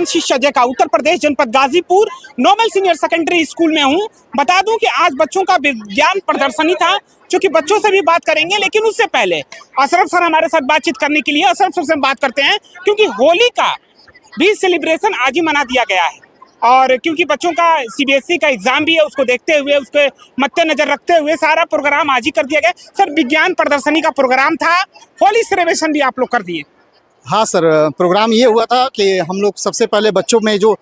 देवांशी का उत्तर प्रदेश जनपद Ghazipur Noble senior secondary school में हूँ। बता दूं कि आज बच्चों का विज्ञान प्रदर्शनी था, क्योंकि बच्चों से भी बात करेंगे, लेकिन उससे पहले अशरफ सर हमारे साथ बातचीत करने के लिए अशरफ सर से बात करते हैं, क्योंकि होली का भी सेलिब्रेशन आज ही मना दिया गया है। और क्योंकि बच्चों का सीबीएसई का एग्जाम भी है, उसको देखते हुए, उसके मद्देनजर रखते हुए सारा प्रोग्राम आज ही कर दिया गया। सर, विज्ञान प्रदर्शनी का प्रोग्राम था, होली सेलिब्रेशन भी आप लोग कर दिए। हाँ सर, प्रोग्राम ये हुआ था कि हम लोग सबसे पहले बच्चों में जो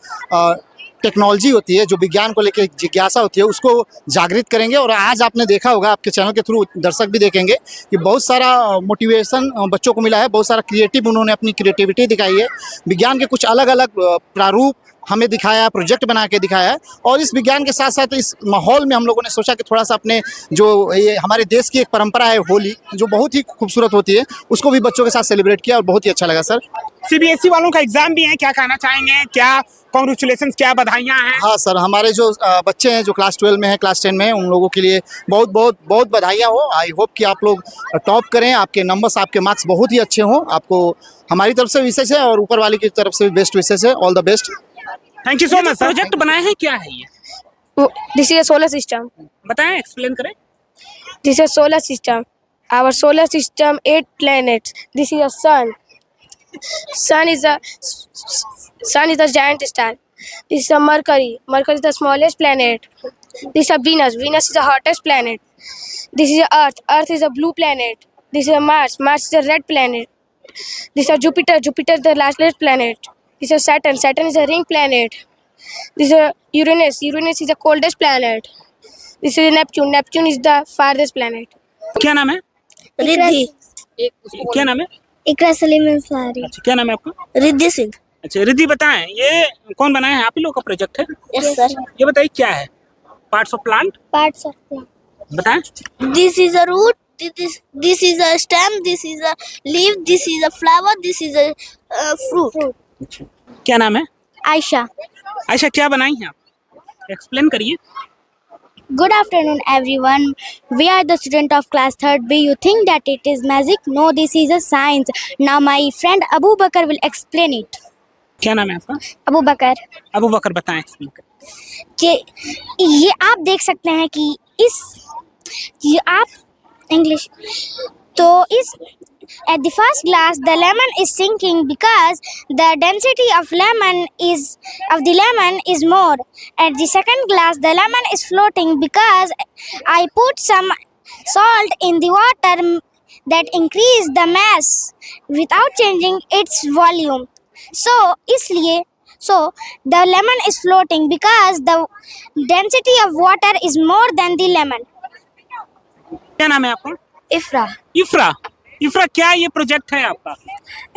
टेक्नोलॉजी होती है, जो विज्ञान को लेकर जिज्ञासा होती है, उसको जागृत करेंगे। और आज आपने देखा होगा, आपके चैनल के थ्रू दर्शक भी देखेंगे कि बहुत सारा मोटिवेशन बच्चों को मिला है, बहुत सारा क्रिएटिव उन्होंने अपनी क्रिएटिविटी दिखाई है। विज्ञान के कुछ अलग अलग प्रारूप हमें दिखाया, प्रोजेक्ट बना के दिखाया है। और इस विज्ञान के साथ साथ इस माहौल में हम लोगों ने सोचा कि थोड़ा सा अपने जो ये हमारे देश की एक परंपरा है होली, जो बहुत ही खूबसूरत होती है, उसको भी बच्चों के साथ सेलिब्रेट किया और बहुत ही अच्छा लगा। सर, सीबीएसई वालों का एग्जाम भी है, क्या कहना चाहेंगे? क्या कांग्रेचुलेशंस, क्या बधाइयाँ हैं? हाँ सर, हमारे जो बच्चे हैं जो क्लास 12 में हैं, क्लास 10 में हैं, उन लोगों के लिए बहुत बहुत बहुत बधाइयाँ हो। आई होप कि आप लोग टॉप करें, आपके नंबर्स, आपके मार्क्स बहुत ही अच्छे हों। आपको हमारी तरफ से विशेष है और ऊपर वाले की तरफ से भी बेस्ट विशेष है। All the best. Thank you so much. Project बनाए हैं, क्या है ये? This is a solar system. बताएं, एक्सप्लेन करें। This is a solar system. Our solar system, 8 planets. This is a sun. Sun is a giant star. This is a Mercury. Mercury is the smallest planet. This is a Venus. Venus is the hottest planet. This is a Earth. Earth is a blue planet. This is a Mars. Mars is a red planet. This is a Jupiter. Jupiter is the largest planet. This is a Saturn. Saturn is a ring planet. This is a Uranus. Uranus is the coldest planet. This is a Neptune. Neptune is the farthest planet. क्या नाम है? रिद्धि। क्या नाम है? इकरा सलीम अंसारी। अच्छा, क्या नाम है आपका? रिद्धि सिंह। अच्छा, रिद्धि, बताएं, ये कौन बनाया है? आप ही लोग का प्रोजेक्ट है? Yes sir. ये बताइए क्या है? Parts of plant. Parts of plant. बताएं। This is a root. This is a stem. This is a leaf. This is a flower. This is a fruit. क्या नाम है? Aisha. आयशा, क्या बनाई हैं आप? एक्सप्लेन करिए। Good afternoon, everyone. We are the student of class 3rd B. You think that it is magic? No, this is a science. Now my friend Abu Bakar will explain it. क्या नाम है आपका? Abu Bakar. Abu बकर, बताएं, explain करिए। कि ये आप देख सकते हैं कि ये आप इंग्लिश तो इस at the first glass the lemon is sinking because the density of the lemon is more. At the second glass the lemon is floating because I put some salt in the water that increase the mass without changing its volume. So the lemon is floating because the density of water is more than the lemon. क्या नाम है आपका? Ifra. इफ्रा, क्या ये project है आपका?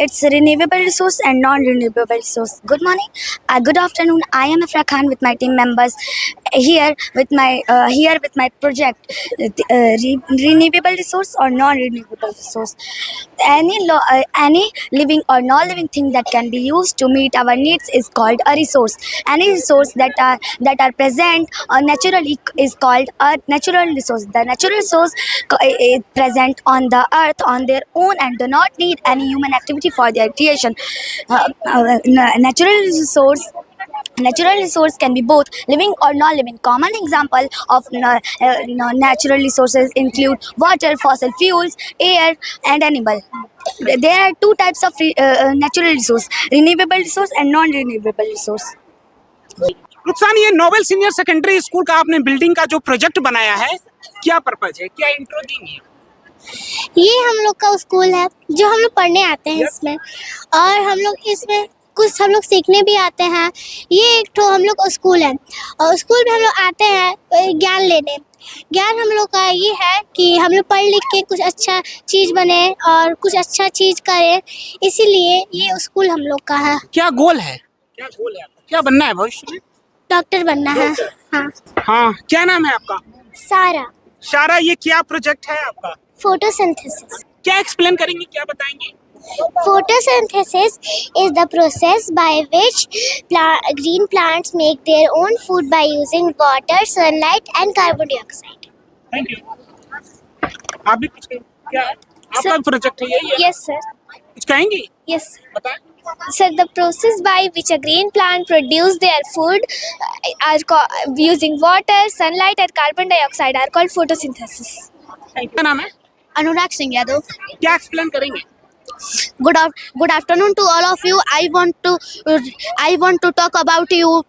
It's a renewable resource and non-renewable resource. Good morning, good afternoon. I am Ifra Khan with my team members here with my project, renewable resource or non-renewable resource. Any living or non-living thing that can be used to meet our needs is called a resource. Any resource that are present naturally is called a natural resource. The natural resource is present on the earth on their own and do not need any human activity for their creation. Natural resource can be both living or non-living. Common example of natural resources include water, fossil fuels, air, and animal. There are two types of natural resource: renewable resource and non-renewable resource. नुकसान, ये Nobel senior secondary school का आपने building का जो project बनाया है, क्या purpose है? क्या इंट्रो देंगे? ये हम लोग का स्कूल है जो हम लोग पढ़ने आते हैं इसमें, और हम लोग इसमें कुछ हम लोग सीखने भी आते हैं। ये एक तो हम लोग का स्कूल है और स्कूल में हम लोग आते हैं ज्ञान लेने। ज्ञान हम लोग का ये है कि हम लोग पढ़ लिख के कुछ अच्छा चीज़ बने और कुछ अच्छा चीज़ करें, इसीलिए ये स्कूल हम लोग का है। क्या गोल है? क्या बनना है भविष्य में? डॉक्टर बनना है। हाँ, क्या नाम है आपका? सारा, ये क्या प्रोजेक्ट है आपका? फोटोसिंथेसिस। क्या एक्सप्लेन करेंगे, क्या बताएंगे? Photosynthesis is the process by which green plants make their own food by using water, sunlight and carbon dioxide. Thank you. आप भी कुछ क्या आपका प्रोजेक्ट है ये? Yes sir. कुछ कहेंगी? Yes. बताएं। Sir, the process by which a green plant produce their food using water, sunlight, and carbon dioxide are called photosynthesis. क्या नाम है? Anurag Singh Yadav. क्या एक्सप्लेन करेंगे? Good afternoon to all of you. I want to talk about you.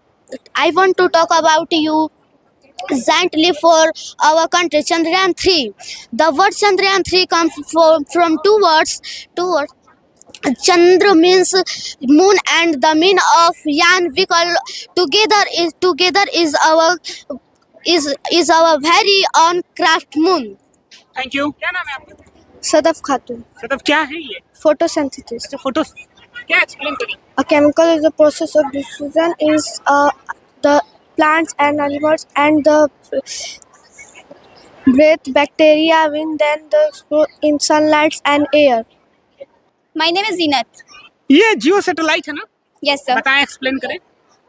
Giant leap for our country, Chandrayaan 3. The word Chandrayaan 3 comes from two words. Chandra means moon and the mean of Yan we call together is our very own craft moon. Thank you. क्या नाम है आपका? Sadaf Khatun. Sadaf क्या है ये? Photosynthesis. Photo क्या explain करें? A chemical is the process of diffusion is the plants and animals and the breathe bacteria when then the in sunlight and air. My name is Zinat. ये जियो satellite है ना? Yes, sir. बताएं, explain करें।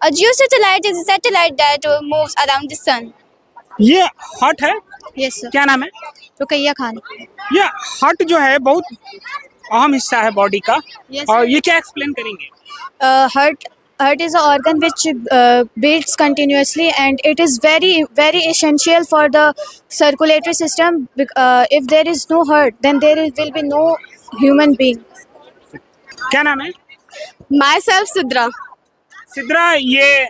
A geosatellite is a satellite that moves around the sun. ये hot है? Yes, sir. क्या नाम है? रुकैया खान. ये हार्ट जो है बहुत अहम हिस्सा है बॉडी का। Yes, और ये क्या एक्सप्लेन करेंगे? Heart is an organ which beats continuously, and it is very very essential for the circulatory system. If there is no heart, then will be no human being. क्या नाम है? Myself, Sidra. Sidra, ये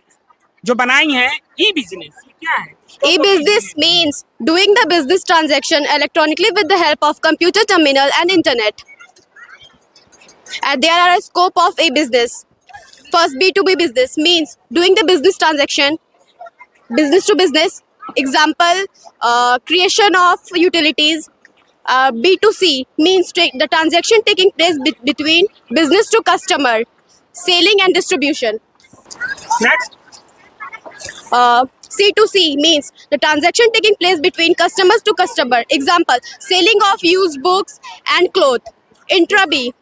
जो बनाई है ई business क्या है? E-business means doing the business transaction electronically with the help of computer terminal and internet. And there are a scope of e-business. First, B2B business means doing the business transaction, business to business. Example, creation of utilities. B2C means the transaction taking place between business to customer, selling and distribution. Next, C2C means the transaction taking place between customers to customer. Example, selling of used books and clothes. Intra-B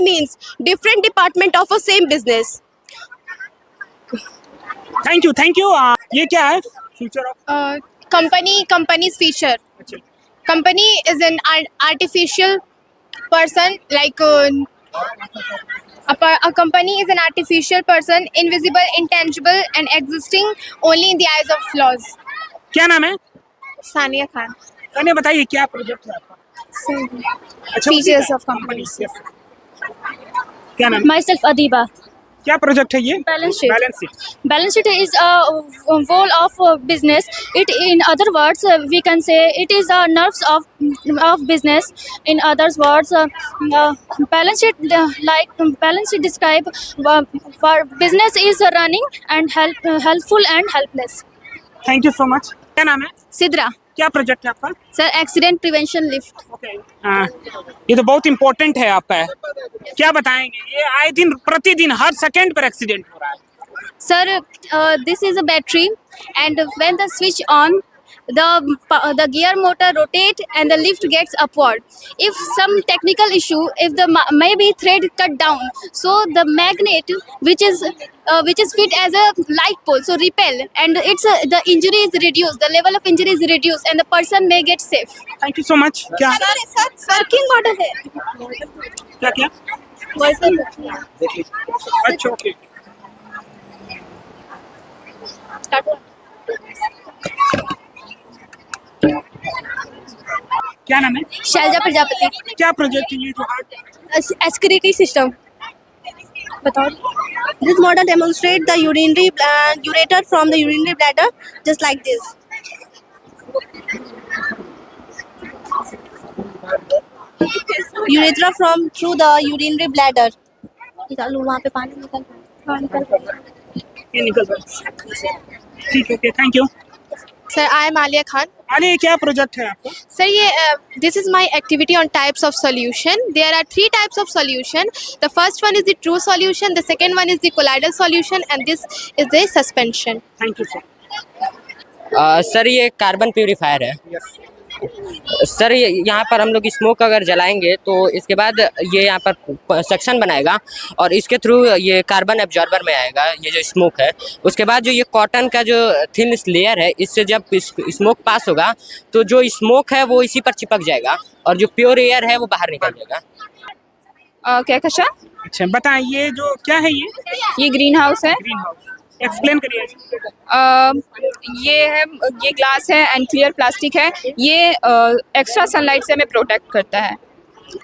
means different department of a same business. Thank you thank you. ये क्या है? Future of Company's feature. अच्छा, Company is an artificial person, like a company is an artificial person, invisible, intangible, and existing only in the eyes of laws. क्या नाम है? Sania Khan. कने बताइए क्या प्रोजेक्ट है आपका? अच्छा, Features उसी का? of companies. Yes. क्या नाम है? Myself, Adiba. क्या प्रोजेक्ट है ये? Balance sheet. Balance sheet. Balance sheet is a whole of business. It, in other words, we can say it is a nerves of business. In other words, balance sheet balance sheet describe business is running and helpful and helpless. Thank you so much. क्या नाम है? Sidra. क्या project है आपका? Sir, accident prevention lift. हाँ, ये तो बहुत इम्पोर्टेंट है आपका। क्या बताएंगे? ये आए दिन प्रतिदिन हर सेकंड पर एक्सीडेंट हो रहा है। Sir, this is a battery, and when the switch on, the gear motor rotate and the lift gets upward. If some technical issue, if the maybe thread cut down, so the magnet which is fit as a light pole, so repel, and the injury is reduced, the level of injury is reduced, and the person may get safe. Thank you so much. क्या Working model है. क्या क्या? Working. अच्छा, okay. क्या नाम है? शैलजा प्रजापति. क्या project है ये जो हार्ट? Excretory system. बताओ. This model demonstrates the ureter from the urinary bladder, just like this. Urethra from through the urinary bladder. निकालो वहाँ पे पानी निकल. ये निकल रहा है। ठीक है, okay, thank you. Sir, I am Alia Khan. अरे क्या प्रोजेक्ट है आपका? Sir, this is my activity on types of solution. There are 3 types of solution. The first one is the true solution, the second one is the colloidal solution, and this is the suspension. Thank you sir. Sir ये carbon purifier है। Sir ये यहाँ पर हम लोग smoke अगर जलाएंगे तो इसके बाद ये यहाँ पर सेक्शन बनाएगा और इसके थ्रू ये कार्बन एब्जॉर्बर में आएगा, ये जो स्मोक है। उसके बाद जो ये कॉटन का जो थिन लेयर है, इससे जब स्मोक पास होगा तो जो स्मोक है वो इसी पर चिपक जाएगा और जो प्योर एयर है वो बाहर निकल जाएगा। कहकशा। अच्छा बताएं, ये जो क्या है ये ये ग्रीन हाउस है। ग्रीन हाउस एक्सप्लेन करिए। ये है, ये ग्लास है एंड क्लियर प्लास्टिक है। ये एक्स्ट्रा सनलाइट से हमें प्रोटेक्ट करता है।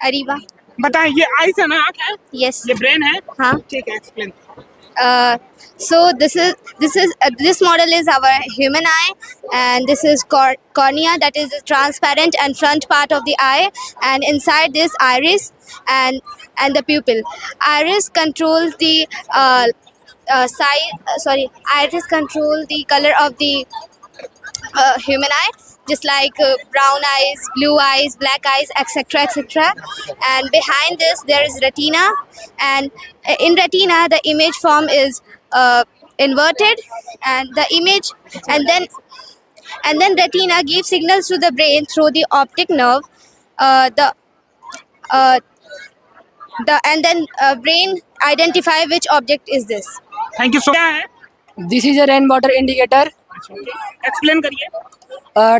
Ariba. बताएं, ये आइस है ना, आँख है, Yes. ये ब्रेन है। हाँ. ठीक है, explain. So this model is our human eye, and this is cornea, that is the transparent and front part of the eye, and inside this iris and the pupil. Iris controls the iris control the color of the human eye, just like brown eyes, blue eyes, black eyes, etc., etc. And behind this there is retina, and in retina the image form is inverted, and the image, and then retina gives signals to the brain through the optic nerve. And then brain identify which object is this. Thank you so. क्या है? This is a rainwater indicator. Explain करिए।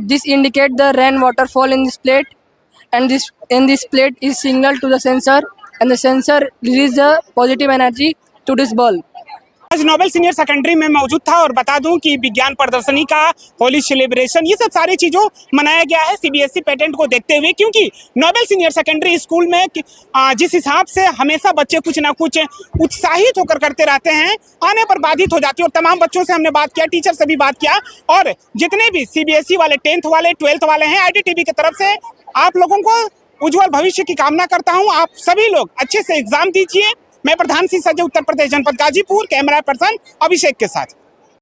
This indicate the rainwater fall in this plate, and this plate is signal to the sensor, and the sensor release the positive energy to this bulb. आज Nobel senior secondary में मौजूद था और बता दूं कि विज्ञान प्रदर्शनी का होली सेलिब्रेशन, ये सब सारी चीज़ों मनाया गया है सीबीएसई पैटर्न को देखते हुए, क्योंकि नोबेल सीनियर सेकेंडरी स्कूल में जिस हिसाब से हमेशा बच्चे कुछ ना कुछ उत्साहित होकर करते रहते हैं, आने पर बाधित हो जाती है। और तमाम बच्चों से हमने बात किया, टीचर से भी बात किया, और जितने भी सीबीएसई वाले 10th वाले 12th वाले हैं, आईडीटीवी की तरफ से आप लोगों को उज्जवल भविष्य की कामना करता हूँ। आप सभी लोग अच्छे से एग्जाम दीजिए। मैं प्रधान सी सज्जन, उत्तर प्रदेश जनपद गाजीपुर, कैमरा पर्सन अभिषेक के साथ।